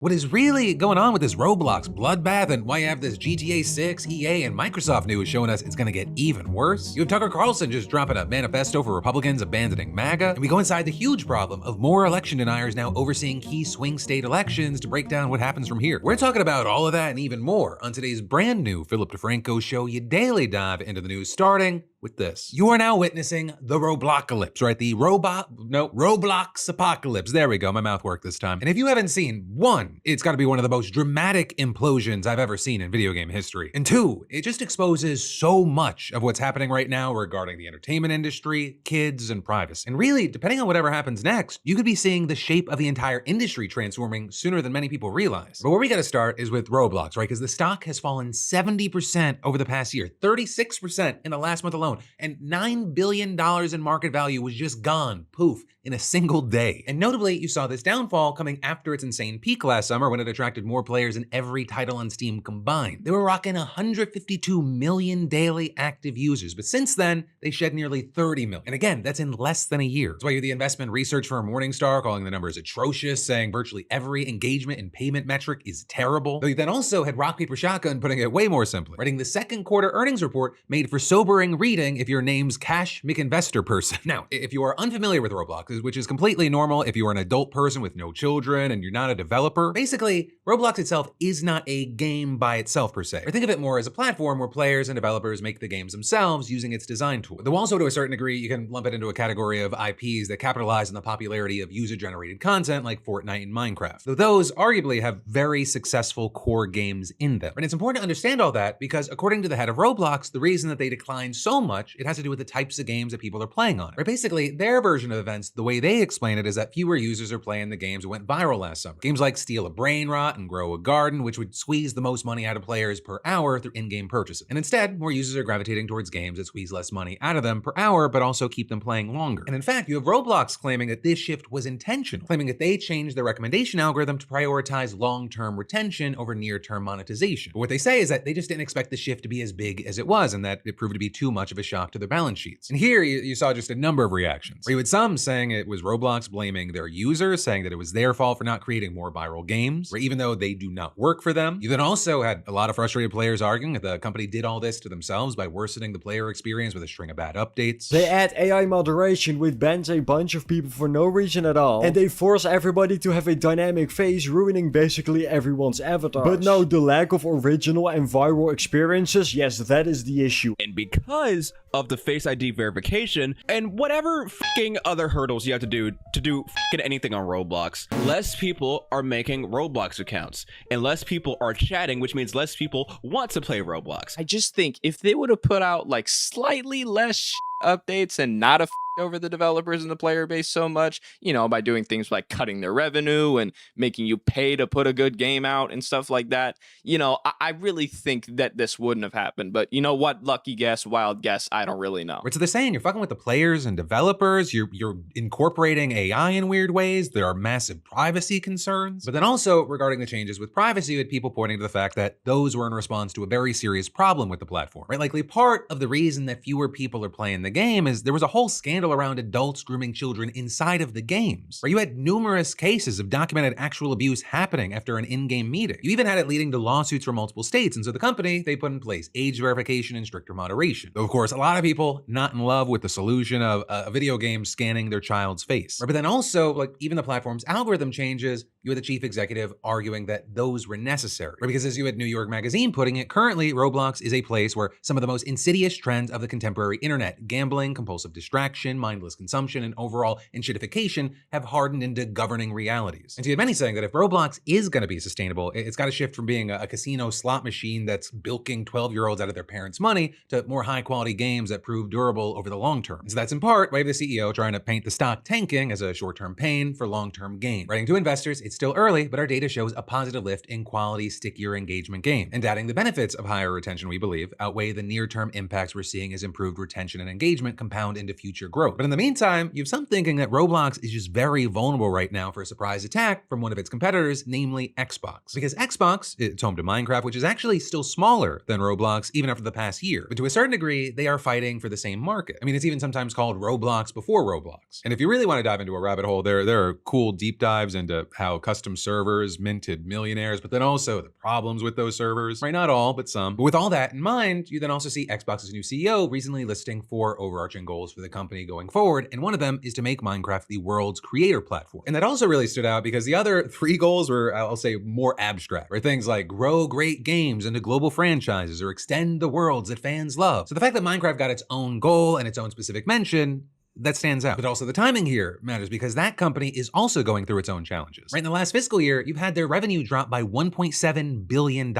What is really going on with this Roblox bloodbath and why you have this GTA 6, EA, and Microsoft news showing us it's gonna get even worse? You have Tucker Carlson just dropping a manifesto for Republicans abandoning MAGA, and we go inside the huge problem of more election deniers now overseeing key swing state elections to break down what happens from here. We're talking about all of that and even more on today's brand new Philip DeFranco show, you daily dive into the news, starting with this. You are now witnessing the Roblocalypse, right? The Roblox apocalypse. There we go, my mouth worked this time. And if you haven't seen, one, it's gotta be one of the most dramatic implosions I've ever seen in video game history. And two, it just exposes so much of what's happening right now regarding the entertainment industry, kids, and privacy. And really, depending on whatever happens next, you could be seeing the shape of the entire industry transforming sooner than many people realize. But where we gotta start is with Roblox, right? Because the stock has fallen 70% over the past year, 36% in the last month alone, and $9 billion in market value was just gone, poof, in a single day. And notably, you saw this downfall coming after its insane peak last summer when it attracted more players than every title on Steam combined. They were rocking 152 million daily active users, but since then, they shed nearly 30 million. And again, that's in less than a year. That's why the investment research firm Morningstar calling the numbers atrocious, saying virtually every engagement and payment metric is terrible. Though you then also had Rock, Paper, Shotgun putting it way more simply, writing the second quarter earnings report made for sobering reading if your name's Cash McInvestor person. Now, if you are unfamiliar with Roblox, which is completely normal if you are an adult person with no children and you're not a developer, basically, Roblox itself is not a game by itself per se. Or think of it more as a platform where players and developers make the games themselves using its design tool. Though also to a certain degree, you can lump it into a category of IPs that capitalize on the popularity of user-generated content like Fortnite and Minecraft. Though those arguably have very successful core games in them. And it's important to understand all that because according to the head of Roblox, the reason that they declined so much, it has to do with the types of games that people are playing on. Right? Basically, their version of events, the way they explain it is that fewer users are playing the games that went viral last summer. Games like Steal a Brain Rot and Grow a Garden, which would squeeze the most money out of players per hour through in-game purchases. And instead, more users are gravitating towards games that squeeze less money out of them per hour, but also keep them playing longer. And in fact, you have Roblox claiming that this shift was intentional, claiming that they changed their recommendation algorithm to prioritize long-term retention over near-term monetization. But what they say is that they just didn't expect the shift to be as big as it was, and that it proved to be too much of a shock to their balance sheets. And here, you saw just a number of reactions. Where you had some saying it was Roblox blaming their users, saying that it was their fault for not creating more viral games, where even though they do not work for them. You then also had a lot of frustrated players arguing that the company did all this to themselves by worsening the player experience with a string of bad updates. They add AI moderation, which bans a bunch of people for no reason at all, and they force everybody to have a dynamic face, ruining basically everyone's avatar. But no, the lack of original and viral experiences, yes, that is the issue. And because of the Face ID verification and whatever fucking other hurdles you have to do fucking anything on Roblox, less people are making Roblox accounts and less people are chatting, which means less people want to play Roblox. I just think if they would have put out like slightly less updates and not over the developers and the player base so much, you know, by doing things like cutting their revenue and making you pay to put a good game out and stuff like that, you know, I really think that this wouldn't have happened. But you know what? Lucky guess, wild guess, I don't really know. So they're saying you're fucking with the players and developers, you're incorporating AI in weird ways, there are massive privacy concerns. But then also regarding the changes with privacy, with people pointing to the fact that those were in response to a very serious problem with the platform, right? Likely part of the reason that fewer people are playing the game is there was a whole scandal around adults grooming children inside of the games, where you had numerous cases of documented actual abuse happening after an in-game meeting. You even had it leading to lawsuits from multiple states, and so the company, they put in place age verification and stricter moderation. Though of course, a lot of people not in love with the solution of a video game scanning their child's face. But then also, like even the platform's algorithm changes, you had the chief executive arguing that those were necessary. Right? Because as you had New York Magazine putting it, currently Roblox is a place where some of the most insidious trends of the contemporary internet, gambling, compulsive distraction, mindless consumption, and overall enshittification have hardened into governing realities. And so you had many saying that if Roblox is going to be sustainable, it's got to shift from being a casino slot machine that's bilking 12-year-olds out of their parents' money to more high-quality games that prove durable over the long term. And so that's in part why the CEO trying to paint the stock tanking as a short-term pain for long-term gain. Writing to investors, it's still early, but our data shows a positive lift in quality, stickier engagement game. And adding the benefits of higher retention, we believe, outweigh the near-term impacts we're seeing as improved retention and engagement compound into future growth. But in the meantime, you have some thinking that Roblox is just very vulnerable right now for a surprise attack from one of its competitors, namely Xbox. Because Xbox, it's home to Minecraft, which is actually still smaller than Roblox even after the past year. But to a certain degree, they are fighting for the same market. I mean, it's even sometimes called Roblox before Roblox. And if you really want to dive into a rabbit hole, there are cool deep dives into how custom servers minted millionaires, but then also the problems with those servers, right? Not all, but some. But with all that in mind, you then also see Xbox's new CEO recently listing 4 overarching goals for the company going forward, and one of them is to make Minecraft the world's creator platform. And that also really stood out because the other 3 goals were, I'll say, more abstract, right? Things like grow great games into global franchises or extend the worlds that fans love. So the fact that Minecraft got its own goal and its own specific mention, that stands out. But also the timing here matters because that company is also going through its own challenges. Right, in the last fiscal year, you've had their revenue drop by $1.7 billion.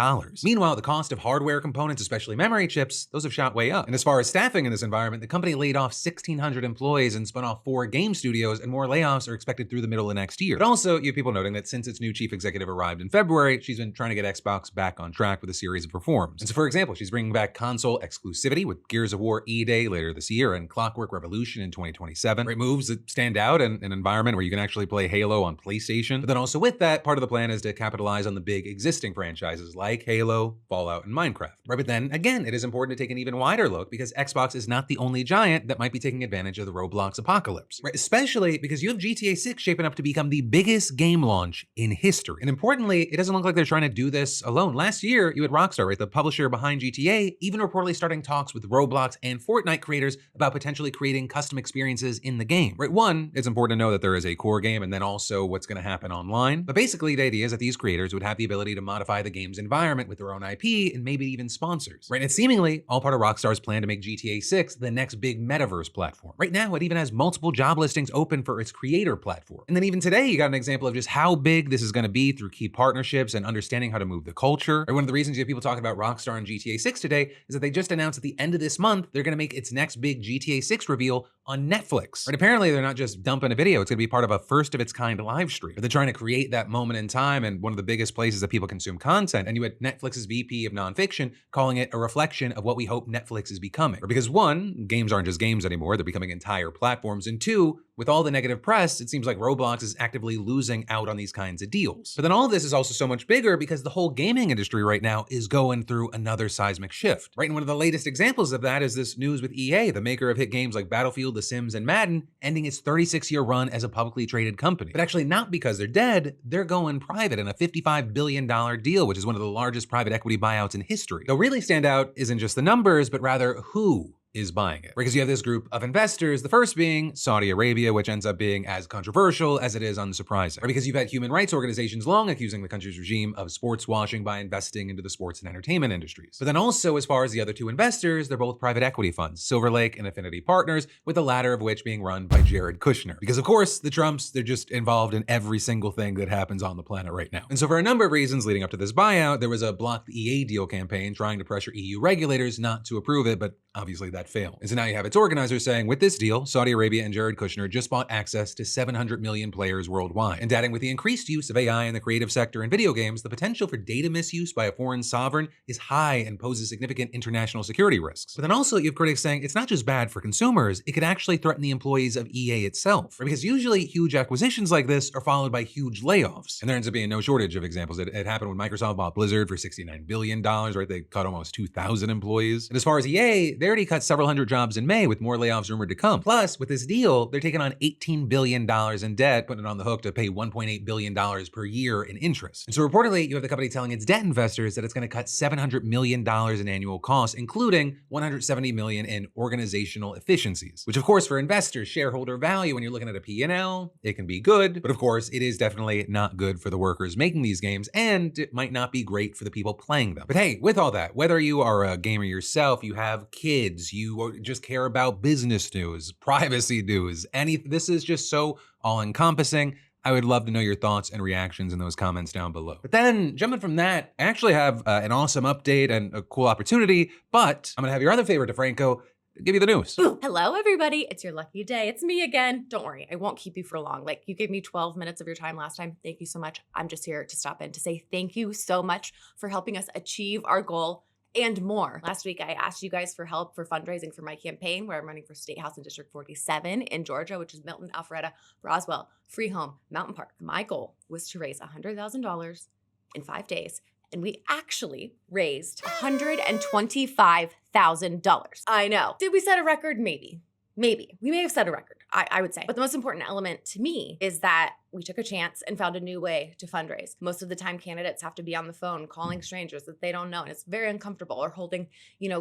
Meanwhile, the cost of hardware components, especially memory chips, those have shot way up. And as far as staffing in this environment, the company laid off 1,600 employees and spun off 4 game studios, and more layoffs are expected through the middle of next year. But also, you have people noting that since its new chief executive arrived in February, she's been trying to get Xbox back on track with a series of reforms. And so, for example, she's bringing back console exclusivity with Gears of War E-Day later this year and Clockwork Revolution in 2027. Great moves that stand out in an environment where you can actually play Halo on PlayStation. But then also with that, part of the plan is to capitalize on the big existing franchises like Halo, Fallout, and Minecraft. Right, but then again, it is important to take an even wider look because Xbox is not the only giant that might be taking advantage of the Roblox apocalypse. Right, especially because you have GTA 6 shaping up to become the biggest game launch in history. And importantly, it doesn't look like they're trying to do this alone. Last year, you had Rockstar, right, the publisher behind GTA, even reportedly starting talks with Roblox and Fortnite creators about potentially creating custom experiences in the game. Right, one, it's important to know that there is a core game and then also what's going to happen online. But basically, the idea is that these creators would have the ability to modify the game's environment with their own IP and maybe even sponsors. Right, and it's seemingly all part of Rockstar's plan to make GTA 6 the next big metaverse platform. Right now, it even has multiple job listings open for its creator platform. And then even today, you got an example of just how big this is going to be through key partnerships and understanding how to move the culture. Right, one of the reasons you have people talking about Rockstar and GTA 6 today is that they just announced at the end of this month, they're going to make its next big GTA 6 reveal on Netflix. Right, apparently they're not just dumping a video, it's going to be part of a first of its kind live stream. But they're trying to create that moment in time and one of the biggest places that people consume content. And you had Netflix's VP of nonfiction calling it a reflection of what we hope Netflix is becoming. Because one, games aren't just games anymore, they're becoming entire platforms. And two, with all the negative press, it seems like Roblox is actively losing out on these kinds of deals. But then all of this is also so much bigger because the whole gaming industry right now is going through another seismic shift. Right, and one of the latest examples of that is this news with EA, the maker of hit games like Battlefield, The Sims, and Madden, ending its 36-year run as a publicly traded company. But actually not because they're dead, they're going private in a $55 billion deal, which is one of the largest private equity buyouts in history. They'll really stand out isn't just the numbers, but rather who is buying it. Because you have this group of investors, the first being Saudi Arabia, which ends up being as controversial as it is unsurprising. Or because you've had human rights organizations long accusing the country's regime of sports washing by investing into the sports and entertainment industries. But then also, as far as the other 2 investors, they're both private equity funds, Silver Lake and Affinity Partners, with the latter of which being run by Jared Kushner. Because of course, the Trumps, they're just involved in every single thing that happens on the planet right now. And so for a number of reasons leading up to this buyout, there was a block the EA deal campaign trying to pressure EU regulators not to approve it, but obviously that failed. And so now you have its organizers saying, with this deal, Saudi Arabia and Jared Kushner just bought access to 700 million players worldwide. And adding with the increased use of AI in the creative sector and video games, the potential for data misuse by a foreign sovereign is high and poses significant international security risks. But then also you have critics saying it's not just bad for consumers, it could actually threaten the employees of EA itself. Right? Because usually huge acquisitions like this are followed by huge layoffs. And there ends up being no shortage of examples. It happened when Microsoft bought Blizzard for $69 billion, right? They cut almost 2,000 employees. And as far as EA, they already cut several hundred jobs in May with more layoffs rumored to come. Plus, with this deal, they're taking on $18 billion in debt, putting it on the hook to pay $1.8 billion per year in interest. And so reportedly, you have the company telling its debt investors that it's going to cut $700 million in annual costs, including $170 million in organizational efficiencies, which of course for investors, shareholder value, when you're looking at a P&L, it can be good, but of course it is definitely not good for the workers making these games, and it might not be great for the people playing them. But hey, with all that, whether you are a gamer yourself, you have kids, you just care about business news, privacy news, this is just so all-encompassing. I would love to know your thoughts and reactions in those comments down below. But then, jumping from that, I actually have an awesome update and a cool opportunity, but I'm gonna have your other favorite, DeFranco, give you the news. Ooh, hello, everybody. It's your lucky day. It's me again. Don't worry, I won't keep you for long. Like, you gave me 12 minutes of your time last time. Thank you so much. I'm just here to stop in to say thank you so much for helping us achieve our goal and more. Last week, I asked you guys for help for fundraising for my campaign, where I'm running for State House in District 47 in Georgia, which is Milton, Alpharetta, Roswell, Freeholm, Mountain Park. My goal was to raise $100,000 in 5 days, and we actually raised $125,000. I know. Did we set a record? Maybe. Maybe. We may have set a record, I would say. But the most important element to me is that we took a chance and found a new way to fundraise. Most of the time, candidates have to be on the phone calling strangers that they don't know, and it's very uncomfortable, or holding,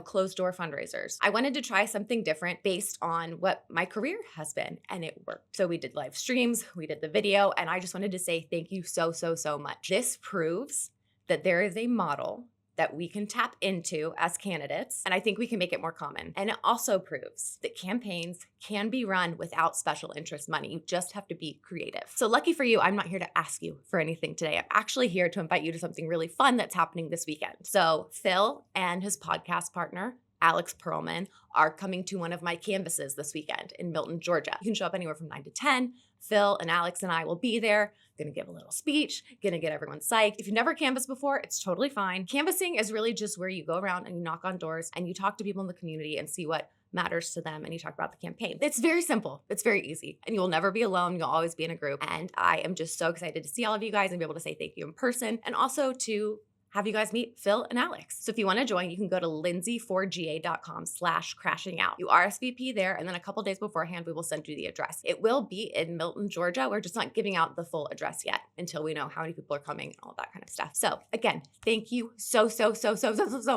closed door fundraisers. I wanted to try something different based on what my career has been, and it worked. So we did live streams, we did the video, and I just wanted to say thank you so, so, so much. This proves that there is a model that we can tap into as candidates, and I think we can make it more common. And it also proves that campaigns can be run without special interest money. You just have to be creative. So lucky for you, I'm not here to ask you for anything today. I'm actually here to invite you to something really fun that's happening this weekend. So Phil and his podcast partner, Alex Perlman, are coming to one of my canvases this weekend in Milton, Georgia. You can show up anywhere from 9 to 10. Phil and Alex and I will be there, gonna give a little speech, gonna get everyone psyched. If you've never canvassed before, it's totally fine. Canvassing is really just where you go around and you knock on doors and you talk to people in the community and see what matters to them, and you talk about the campaign. It's very simple. It's very easy. And you will never be alone. You'll always be in a group. And I am just so excited to see all of you guys and be able to say thank you in person, and also to have you guys meet Phil and Alex. So if you want to join, you can go to lindsay4ga.com/crashing out. You RSVP there, and then a couple days beforehand, we will send you the address. It will be in Milton, Georgia. We're just not giving out the full address yet until we know how many people are coming and all that kind of stuff. So again, thank you so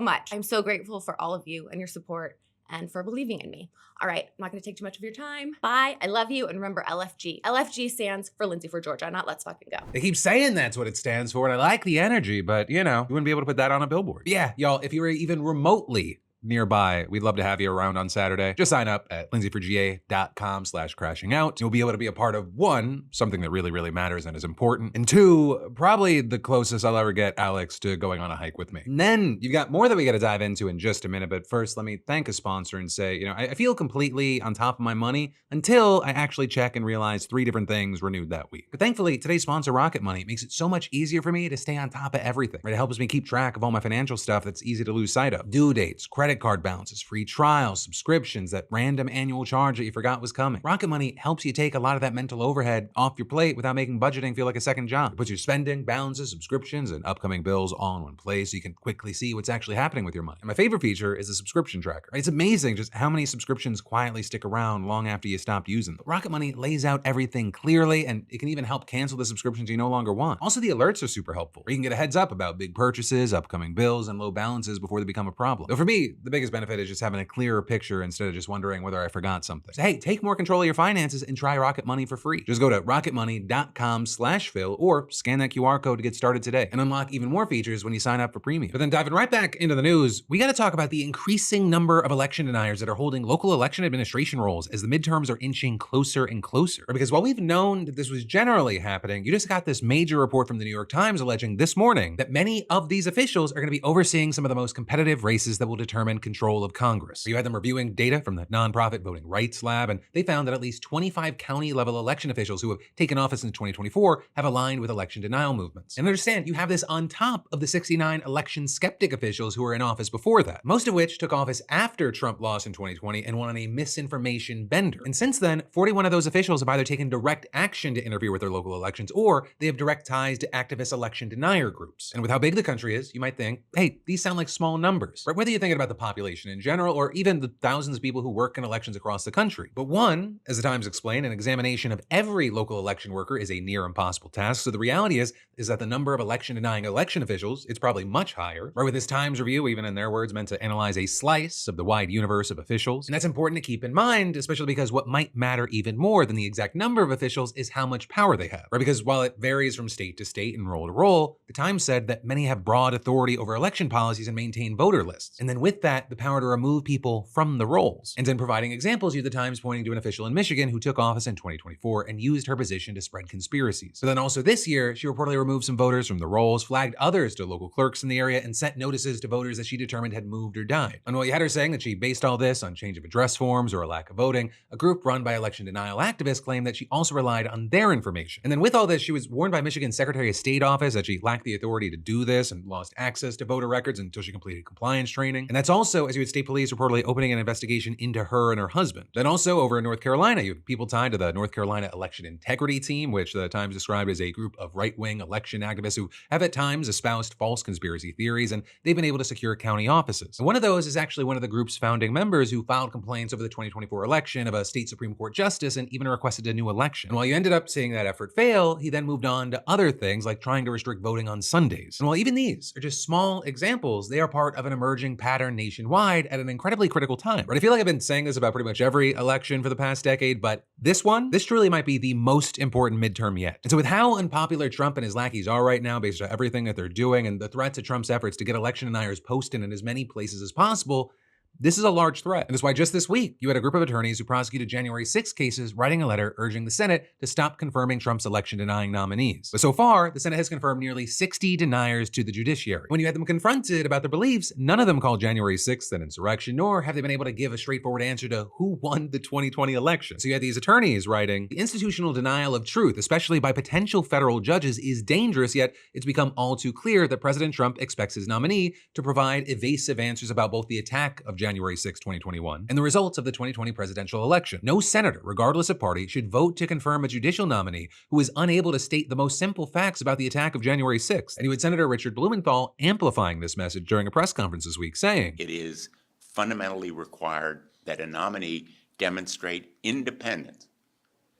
much. I'm so grateful for all of you and your support, and for believing in me. All right, I'm not gonna take too much of your time. Bye, I love you, and remember LFG. LFG stands for Lindsay for Georgia, not Let's Fucking Go. They keep saying that's what it stands for, and I like the energy, but you wouldn't be able to put that on a billboard. Yeah, y'all, if you were even remotely nearby, we'd love to have you around on Saturday. Just sign up at lindsayforga.com/crashing out. You'll be able to be a part of, one, something that really, really matters and is important, and two, probably the closest I'll ever get Alex to going on a hike with me. And then you've got more that we got to dive into in just a minute, but first let me thank a sponsor and say, I feel completely on top of my money until I actually check and realize 3 different things renewed that week. But thankfully, today's sponsor, Rocket Money, makes it so much easier for me to stay on top of everything. Right? It helps me keep track of all my financial stuff that's easy to lose sight of. Due dates, credit card balances, free trials, subscriptions, that random annual charge that you forgot was coming. Rocket Money helps you take a lot of that mental overhead off your plate without making budgeting feel like a second job. It puts your spending, balances, subscriptions, and upcoming bills all in one place so you can quickly see what's actually happening with your money. And my favorite feature is the subscription tracker. It's amazing just how many subscriptions quietly stick around long after you stopped using them. Rocket Money lays out everything clearly, and it can even help cancel the subscriptions you no longer want. Also, the alerts are super helpful, where you can get a heads up about big purchases, upcoming bills, and low balances before they become a problem. Though for me, the biggest benefit is just having a clearer picture instead of just wondering whether I forgot something. So hey, take more control of your finances and try Rocket Money for free. Just go to rocketmoney.com/Phil or scan that QR code to get started today and unlock even more features when you sign up for premium. But then diving right back into the news, we got to talk about the increasing number of election deniers that are holding local election administration roles as the midterms are inching closer and closer. Because while we've known that this was generally happening, you just got this major report from the New York Times alleging this morning that many of these officials are going to be overseeing some of the most competitive races that will determine control of Congress. You had them reviewing data from the nonprofit Voting Rights Lab, and they found that at least 25 county-level election officials who have taken office in 2024 have aligned with election denial movements. And understand, you have this on top of the 69 election skeptic officials who were in office before that, most of which took office after Trump lost in 2020 and went on a misinformation bender. And since then, 41 of those officials have either taken direct action to interfere with their local elections, or they have direct ties to activist election denier groups. And with how big the country is, you might think, hey, these sound like small numbers, right? Whether you're thinking about the population in general, or even the thousands of people who work in elections across the country. But one, as the Times explained, an examination of every local election worker is a near impossible task. So the reality is that the number of election denying election officials, it's probably much higher. Right, with this Times review, even in their words, meant to analyze a slice of the wide universe of officials. And that's important to keep in mind, especially because what might matter even more than the exact number of officials is how much power they have. Right, because while it varies from state to state and role to role, the Times said that many have broad authority over election policies and maintain voter lists. And then with that, the power to remove people from the rolls. And in providing examples, you have the Times pointing to an official in Michigan who took office in 2024 and used her position to spread conspiracies. But then also this year, she reportedly removed some voters from the rolls, flagged others to local clerks in the area, and sent notices to voters that she determined had moved or died. And while you had her saying that she based all this on change of address forms or a lack of voting, a group run by election denial activists claimed that she also relied on their information. And then with all this, she was warned by Michigan's Secretary of State office that she lacked the authority to do this and lost access to voter records until she completed compliance training. And that's all also, as you had state police reportedly opening an investigation into her and her husband. Then also over in North Carolina, you have people tied to the North Carolina election integrity team, which the Times described as a group of right-wing election activists who have at times espoused false conspiracy theories, and they've been able to secure county offices. And one of those is actually one of the group's founding members who filed complaints over the 2024 election of a state Supreme Court justice and even requested a new election. And while you ended up seeing that effort fail, he then moved on to other things like trying to restrict voting on Sundays. And while even these are just small examples, they are part of an emerging pattern nationwide at an incredibly critical time. Right? I feel like I've been saying this about pretty much every election for the past decade, but this truly might be the most important midterm yet. And so with how unpopular Trump and his lackeys are right now based on everything that they're doing and the threat to Trump's efforts to get election deniers posted in as many places as possible, this is a large threat. And that's why just this week, you had a group of attorneys who prosecuted January 6 cases writing a letter urging the Senate to stop confirming Trump's election-denying nominees. But so far, the Senate has confirmed nearly 60 deniers to the judiciary. When you had them confronted about their beliefs, none of them called January 6th an insurrection, nor have they been able to give a straightforward answer to who won the 2020 election. So you had these attorneys writing, the institutional denial of truth, especially by potential federal judges, is dangerous, yet it's become all too clear that President Trump expects his nominee to provide evasive answers about both the attack of January 6, 2021, and the results of the 2020 presidential election. No senator, regardless of party, should vote to confirm a judicial nominee who is unable to state the most simple facts about the attack of January 6th. And you had Senator Richard Blumenthal amplifying this message during a press conference this week, saying, "It is fundamentally required that a nominee demonstrate independence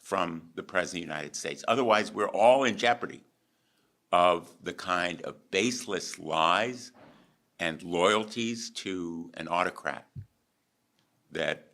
from the President of the United States. Otherwise, we're all in jeopardy of the kind of baseless lies and loyalties to an autocrat that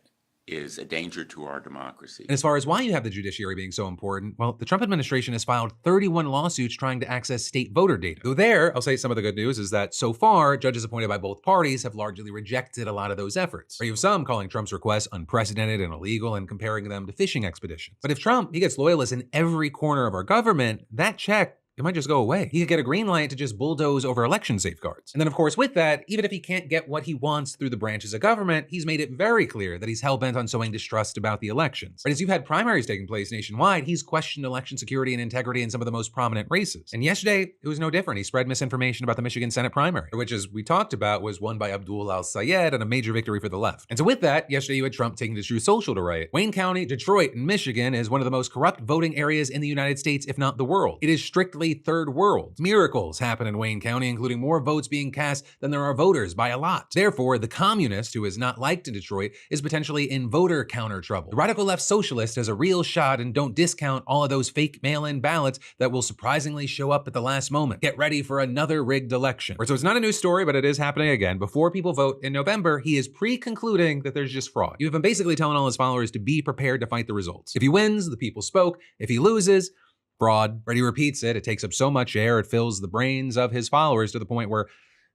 is a danger to our democracy." And as far as why you have the judiciary being so important, well, the Trump administration has filed 31 lawsuits trying to access state voter data. Though there, I'll say some of the good news is that so far, judges appointed by both parties have largely rejected a lot of those efforts. Or you have some calling Trump's requests unprecedented and illegal and comparing them to fishing expeditions. But if Trump, he gets loyalists in every corner of our government, that check, it might just go away. He could get a green light to just bulldoze over election safeguards. And then of course with that, even if he can't get what he wants through the branches of government, he's made it very clear that he's hell-bent on sowing distrust about the elections. But as you've had primaries taking place nationwide, he's questioned election security and integrity in some of the most prominent races. And yesterday, it was no different. He spread misinformation about the Michigan Senate primary, which as we talked about was won by Abdul al-Sayed and a major victory for the left. And so with that, yesterday you had Trump taking to Truth Social to write, Wayne County, Detroit, and Michigan is one of the most corrupt voting areas in the United States, if not the world. It is strictly third world. Miracles happen in Wayne County, including more votes being cast than there are voters by a lot. Therefore, the communist who is not liked in Detroit is potentially in voter counter trouble. The radical left socialist has a real shot, and don't discount all of those fake mail-in ballots that will surprisingly show up at the last moment. Get ready for another rigged election. So it's not a new story, but it is happening again. Before people vote in November, he is pre-concluding that there's just fraud. You have him basically telling all his followers to be prepared to fight the results. If he wins, the people spoke. If he loses, fraud. Right? He repeats it. It takes up so much air. It fills the brains of his followers to the point where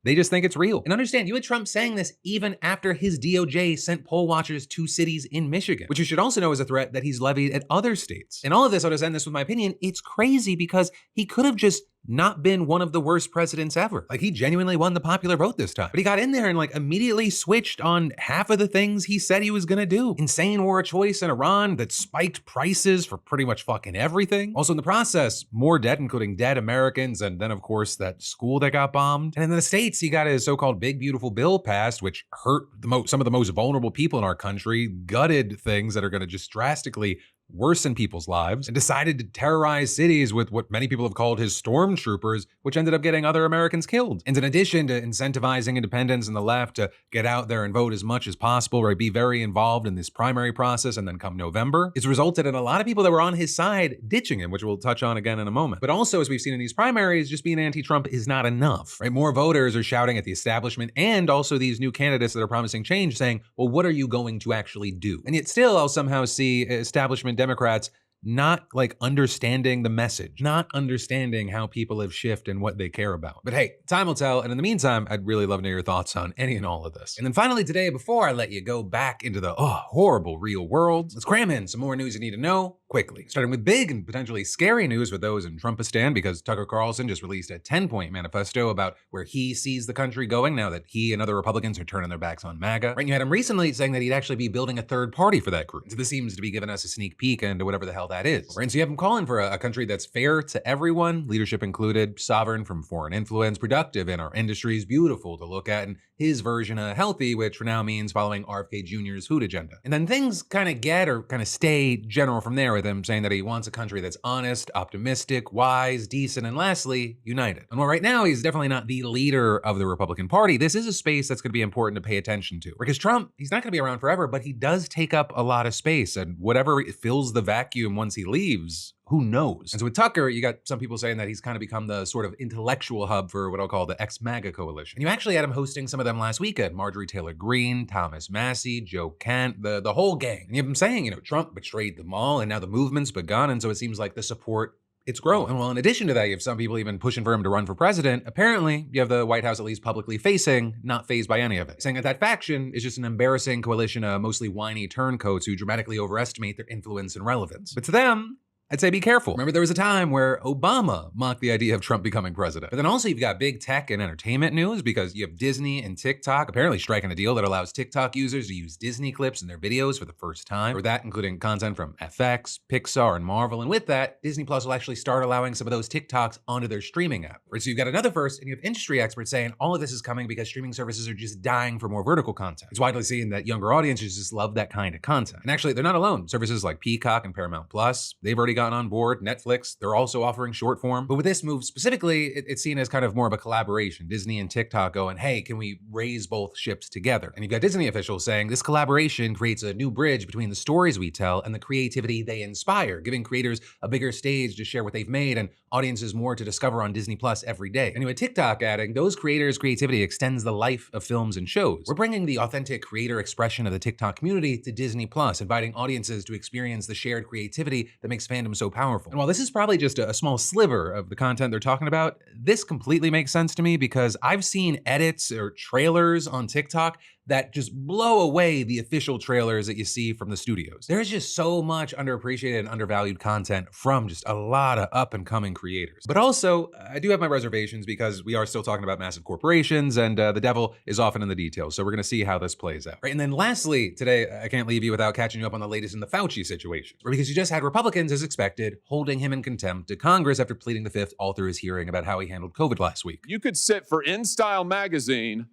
they just think it's real. And understand, you had Trump saying this even after his DOJ sent poll watchers to cities in Michigan, which you should also know is a threat that he's levied at other states. And all of this, I'll just end this with my opinion, it's crazy because he could have just not been one of the worst presidents ever. Like, he genuinely won the popular vote this time. But he got in there and like immediately switched on half of the things he said he was gonna do. Insane war of choice in Iran that spiked prices for pretty much fucking everything. Also in the process, more debt, including dead Americans, and then of course that school that got bombed. And in the States, he got his so-called big beautiful bill passed, which hurt some of the most vulnerable people in our country, gutted things that are gonna just drastically worsen people's lives, and decided to terrorize cities with what many people have called his stormtroopers, which ended up getting other Americans killed. And in addition to incentivizing independents and the left to get out there and vote as much as possible, right, be very involved in this primary process, and then come November, it's resulted in a lot of people that were on his side ditching him, which we'll touch on again in a moment. But also, as we've seen in these primaries, just being anti-Trump is not enough, right? More voters are shouting at the establishment and also these new candidates that are promising change saying, well, what are you going to actually do? And yet still, I'll somehow see establishment Democrats not like understanding the message, not understanding how people have shifted and what they care about. But hey, time will tell. And in the meantime, I'd really love to hear your thoughts on any and all of this. And then finally today, before I let you go back into the horrible real world, let's cram in some more news you need to know quickly. Starting with big and potentially scary news for those in Trumpistan, because Tucker Carlson just released a 10-point manifesto about where he sees the country going now that he and other Republicans are turning their backs on MAGA. Right, and you had him recently saying that he'd actually be building a third party for that group. So this seems to be giving us a sneak peek into whatever the hell that is. Right, and so you have him calling for a country that's fair to everyone, leadership included, sovereign from foreign influence, productive in our industries, beautiful to look at, and his version of healthy, which for now means following RFK Jr.'s food agenda. And then things kind of stay general from there, with him saying that he wants a country that's honest, optimistic, wise, decent, and lastly, united. And while right now he's definitely not the leader of the Republican Party, this is a space that's going to be important to pay attention to. Because Trump, he's not going to be around forever, but he does take up a lot of space, and whatever fills the vacuum once he leaves, who knows? And so with Tucker, you got some people saying that he's kind of become the sort of intellectual hub for what I'll call the ex-MAGA coalition. And you actually had him hosting some of them last weekend. Marjorie Taylor Greene, Thomas Massey, Joe Kent, the whole gang. And you have him saying, Trump betrayed them all, and now the movement's begun, and so it seems like the support, it's growing. And well, in addition to that, you have some people even pushing for him to run for president. Apparently, you have the White House at least publicly facing, not fazed by any of it, saying that that faction is just an embarrassing coalition of mostly whiny turncoats who dramatically overestimate their influence and relevance. But to them, I'd say be careful. Remember, there was a time where Obama mocked the idea of Trump becoming president. But then also you've got big tech and entertainment news, because you have Disney and TikTok apparently striking a deal that allows TikTok users to use Disney clips in their videos for the first time. Or that including content from FX, Pixar, and Marvel. And with that, Disney Plus will actually start allowing some of those TikToks onto their streaming app. Right, so you've got another first, and you have industry experts saying all of this is coming because streaming services are just dying for more vertical content. It's widely seen that younger audiences just love that kind of content. And actually, they're not alone. Services like Peacock and Paramount Plus, they've already gotten on board. Netflix, they're also offering short form. But with this move specifically, it's seen as kind of more of a collaboration. Disney and TikTok going, hey, can we raise both ships together? And you've got Disney officials saying this collaboration creates a new bridge between the stories we tell and the creativity they inspire, giving creators a bigger stage to share what they've made and audiences more to discover on Disney Plus every day. Anyway, TikTok adding, those creators' creativity extends the life of films and shows. We're bringing the authentic creator expression of the TikTok community to Disney Plus, inviting audiences to experience the shared creativity that makes fandom so powerful. And while this is probably just a small sliver of the content they're talking about, this completely makes sense to me, because I've seen edits or trailers on TikTok that just blow away the official trailers that you see from the studios. There's just so much underappreciated and undervalued content from just a lot of up-and-coming creators. But also, I do have my reservations, because we are still talking about massive corporations, and the devil is often in the details. So we're gonna see how this plays out. Right, and then lastly, today, I can't leave you without catching you up on the latest in the Fauci situation. Because you just had Republicans, as expected, holding him in contempt to Congress after pleading the fifth all through his hearing about how he handled COVID last week. You could sit for InStyle magazine,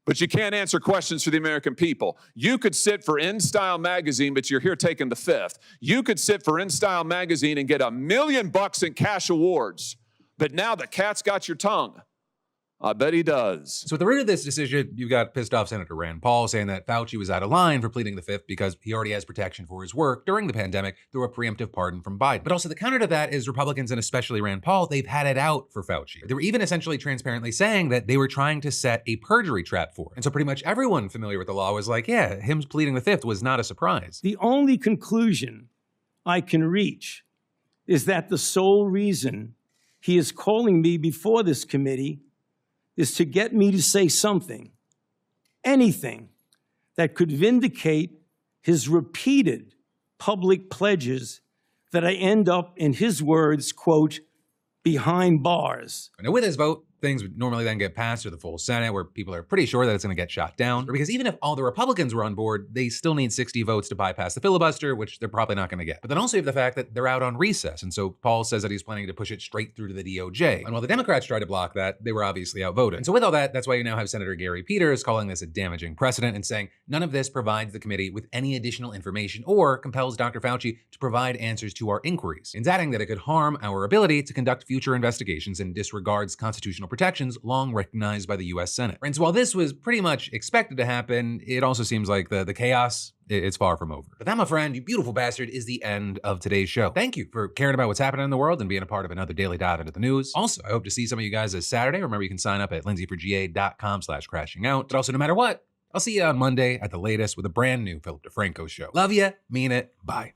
but you can't answer questions for the American people. You could sit for InStyle magazine, but you're here taking the fifth. You could sit for InStyle magazine and get $1 million in cash awards, but now the cat's got your tongue. I bet he does. So at the root of this decision, you've got pissed off Senator Rand Paul saying that Fauci was out of line for pleading the fifth because he already has protection for his work during the pandemic through a preemptive pardon from Biden. But also the counter to that is Republicans, and especially Rand Paul, they've had it out for Fauci. They were even essentially transparently saying that they were trying to set a perjury trap for him. And so pretty much everyone familiar with the law was like, yeah, him pleading the fifth was not a surprise. The only conclusion I can reach is that the sole reason he is calling me before this committee is to get me to say something, anything, that could vindicate his repeated public pledges that I end up, in his words, quote, behind bars. Now with his vote, things would normally then get passed to the full Senate, where people are pretty sure that it's going to get shot down. Because even if all the Republicans were on board, they still need 60 votes to bypass the filibuster, which they're probably not going to get. But then also you have the fact that they're out on recess. And so Paul says that he's planning to push it straight through to the DOJ. And while the Democrats tried to block that, they were obviously outvoted. And so with all that, that's why you now have Senator Gary Peters calling this a damaging precedent and saying none of this provides the committee with any additional information or compels Dr. Fauci to provide answers to our inquiries. And adding that it could harm our ability to conduct future investigations and disregards constitutional protections long recognized by the US Senate. And so while this was pretty much expected to happen, it also seems like the chaos, it's far from over. But that, my friend, you beautiful bastard, is the end of today's show. Thank you for caring about what's happening in the world and being a part of another daily dive into the news. Also, I hope to see some of you guys this Saturday. Remember, you can sign up at lindsayforga.com/crashingout. But also, no matter what, I'll see you on Monday at the latest with a brand new Philip DeFranco show. Love ya, mean it, bye.